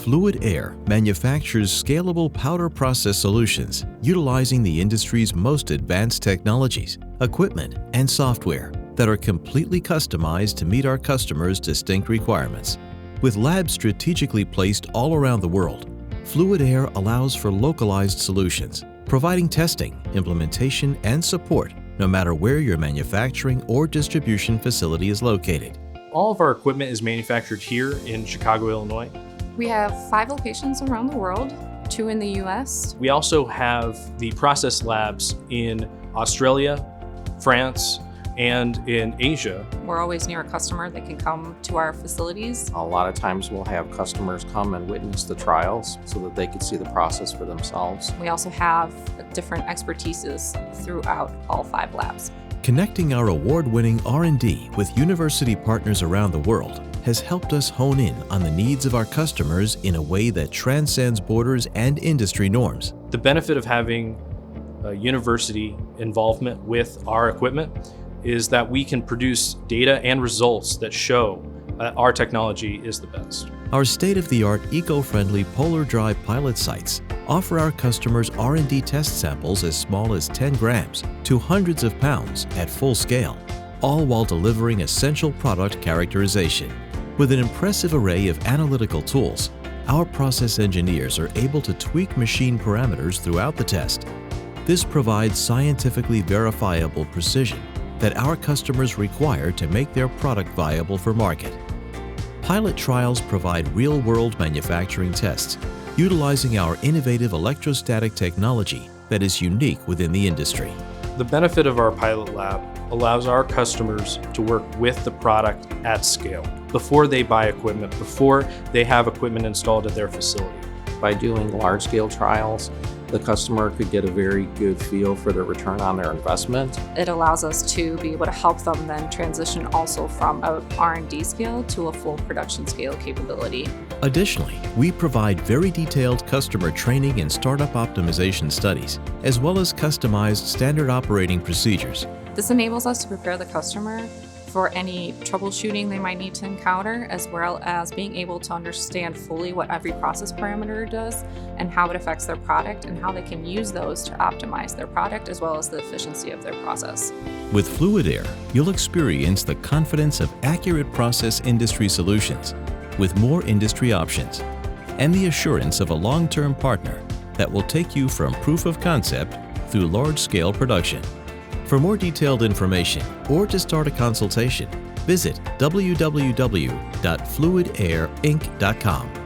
Fluid Air manufactures scalable powder process solutions utilizing the industry's most advanced technologies, equipment, and software that are completely customized to meet our customers' distinct requirements. With labs strategically placed all around the world, Fluid Air allows for localized solutions, providing testing, implementation, and support no matter where your manufacturing or distribution facility is located. All of our equipment is manufactured here in Chicago, Illinois. We have 5 locations around the world, 2 in the US. We also have the process labs in Australia, France, and in Asia. We're always near a customer that can come to our facilities. A lot of times we'll have customers come and witness the trials so that they can see the process for themselves. We also have different expertises throughout all 5 labs. Connecting our award-winning R&D with university partners around the world has helped us hone in on the needs of our customers in a way that transcends borders and industry norms. The benefit of having university involvement with our equipment is that we can produce data and results that show that our technology is the best. Our state-of-the-art eco-friendly Polar Dry pilot sites offer our customers R&D test samples as small as 10 grams to hundreds of pounds at full scale, all while delivering essential product characterization. With an impressive array of analytical tools, our process engineers are able to tweak machine parameters throughout the test. This provides scientifically verifiable precision that our customers require to make their product viable for market. Pilot trials provide real-world manufacturing tests utilizing our innovative electrostatic technology that is unique within the industry. The benefit of our pilot lab allows our customers to work with the product at scale before they buy equipment, before they have equipment installed at their facility. By doing large-scale trials, the customer could get a very good feel for the return on their investment. It allows us to be able to help them then transition also from a R&D scale to a full production scale capability. Additionally, we provide very detailed customer training and startup optimization studies, as well as customized standard operating procedures. This enables us to prepare the customer for any troubleshooting they might need to encounter, as well as being able to understand fully what every process parameter does and how it affects their product and how they can use those to optimize their product as well as the efficiency of their process. With Fluid Air, you'll experience the confidence of accurate process industry solutions with more industry options and the assurance of a long-term partner that will take you from proof of concept through large-scale production. For more detailed information or to start a consultation, visit www.fluidairinc.com.